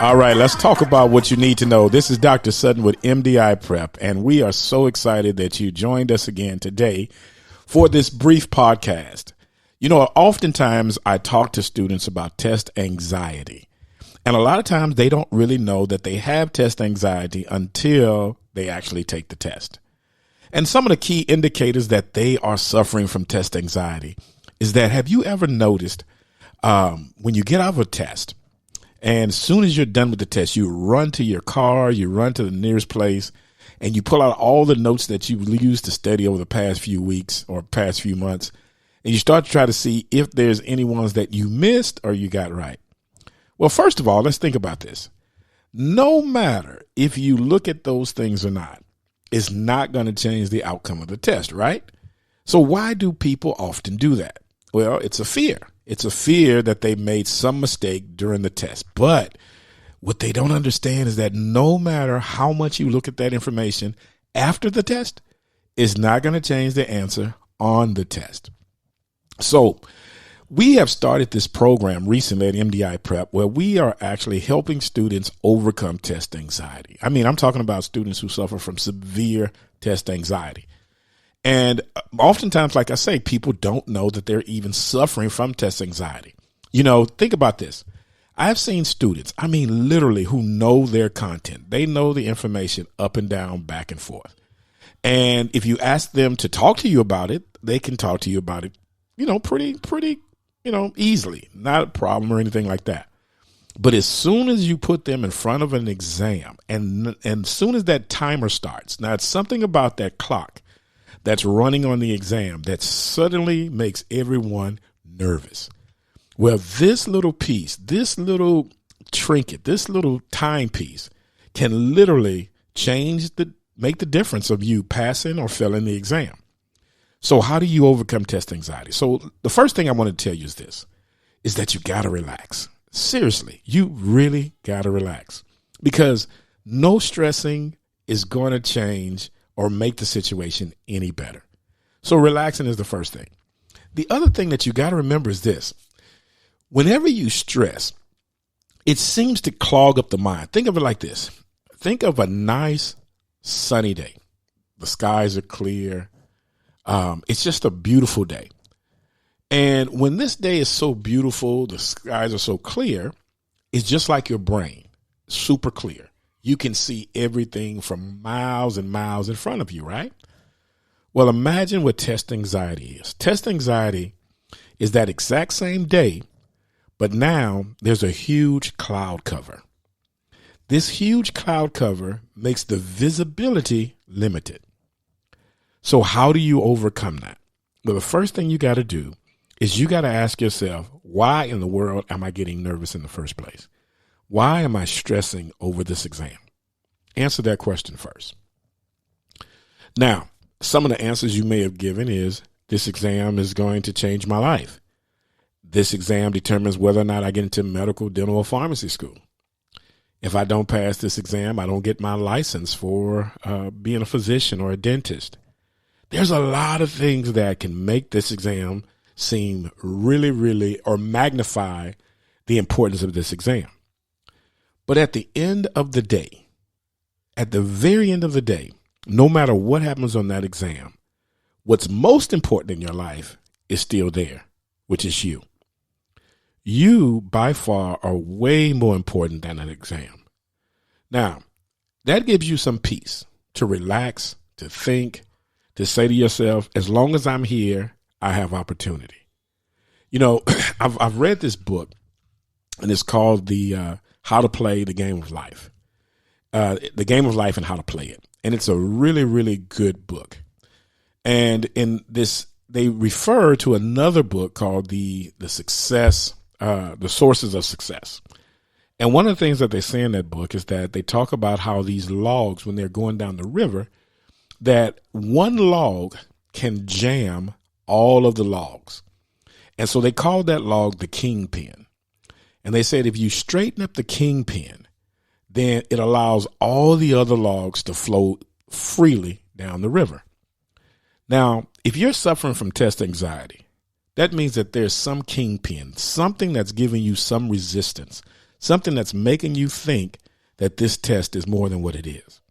All right, let's talk about what you need to know. This is Dr. Sutton with MDI Prep, and we are so excited that you joined us again today for this brief podcast. You know, oftentimes I talk to students about test anxiety, and a lot of times they don't really know that they have test anxiety until they actually take the test. And some of the key indicators that they are suffering from test anxiety is that, have you ever noticed when you get out of a test, and as soon as you're done with the test, you run to your car, you run to the nearest place, and you pull out all the notes that you used to study over the past few weeks or past few months, and you start to try to see if there's any ones that you missed or you got right. Well, first of all, let's think about this. No matter if you look at those things or not, it's not going to change the outcome of the test, right? So why do people often do that? Well, it's a fear. It's a fear that they made some mistake during the test. But what they don't understand is that no matter how much you look at that information after the test, it's not going to change the answer on the test. So we have started this program recently at MDI Prep where we are actually helping students overcome test anxiety. I mean, I'm talking about students who suffer from severe test anxiety. And oftentimes, like I say, people don't know that they're even suffering from test anxiety. You know, think about this. I've seen students, I mean, literally, who know their content. They know the information up and down, back and forth. And if you ask them to talk to you about it, they can talk to you about it, you know, pretty, easily. Not a problem or anything like that. But as soon as you put them in front of an exam and as soon as that timer starts, now it's something about that clock that's running on the exam that suddenly makes everyone nervous. Well, this little piece, this little trinket, this little timepiece can literally make the difference of you passing or failing the exam. So how do you overcome test anxiety? So the first thing I want to tell you is that you got to relax. Seriously, you really got to relax because no stressing is going to change or make the situation any better. So relaxing is the first thing. The other thing that you got to remember is this. Whenever you stress, it seems to clog up the mind. Think of it like this. Think of a nice sunny day. The skies are clear. It's just a beautiful day. And when this day is so beautiful, the skies are so clear, it's just like your brain, super clear. You can see everything from miles and miles in front of you, right? Well, imagine what test anxiety is. Test anxiety is that exact same day, but now there's a huge cloud cover. This huge cloud cover makes the visibility limited. So how do you overcome that? Well, the first thing you got to do is you got to ask yourself, why in the world am I getting nervous in the first place? Why am I stressing over this exam? Answer that question first. Now, some of the answers you may have given is, this exam is going to change my life. This exam determines whether or not I get into medical, dental, or pharmacy school. If I don't pass this exam, I don't get my license for being a physician or a dentist. There's a lot of things that can make this exam seem really, or magnify the importance of this exam. But at the end of the day, at the very end of the day, no matter what happens on that exam, what's most important in your life is still there, which is you. You, by far, are way more important than an exam. Now, that gives you some peace to relax, to think, to say to yourself, as long as I'm here, I have opportunity. You know, I've read this book, and it's called the How to Play the Game of Life. The Game of Life and How to Play It. And it's a really good book. And in this, they refer to another book called the Sources of Success. And one of the things that they say in that book is that they talk about how these logs, when they're going down the river, that one log can jam all of the logs. And so they called that log the kingpin. And they said if you straighten up the kingpin, then it allows all the other logs to flow freely down the river. Now, if you're suffering from test anxiety, that means that there's some kingpin, something that's giving you some resistance, something that's making you think that this test is more than what it is.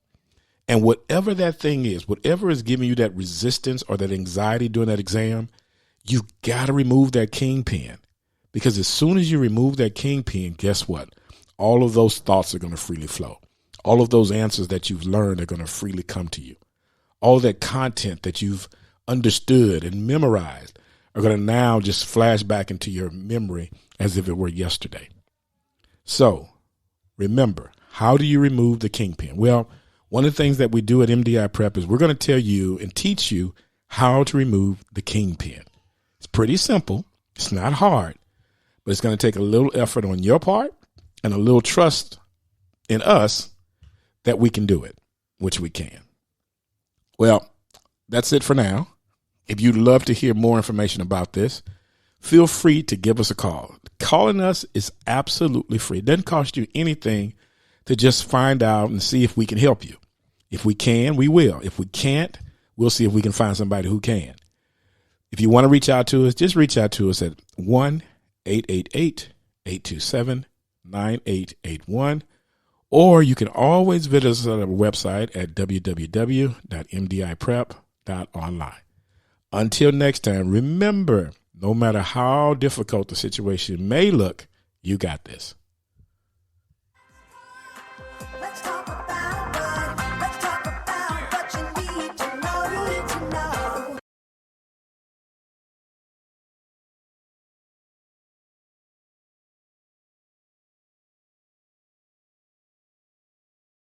And whatever that thing is, whatever is giving you that resistance or that anxiety during that exam, you got to remove that kingpin. Because as soon as you remove that kingpin, guess what? All of those thoughts are going to freely flow. All of those answers that you've learned are going to freely come to you. All that content that you've understood and memorized are going to now just flash back into your memory as if it were yesterday. So remember, how do you remove the kingpin? Well, one of the things that we do at MDI Prep is we're going to tell you and teach you how to remove the kingpin. It's pretty simple. It's not hard, but it's going to take a little effort on your part and a little trust in us that we can do it, which we can. Well, that's it for now. If you'd love to hear more information about this, feel free to give us a call. Calling us is absolutely free. It doesn't cost you anything to just find out and see if we can help you. If we can, we will. If we can't, we'll see if we can find somebody who can. If you want to reach out to us, just reach out to us at 1-888-827-9881. Or you can always visit us on our website at www.mdiprep.online. Until next time, remember, no matter how difficult the situation may look, you got this.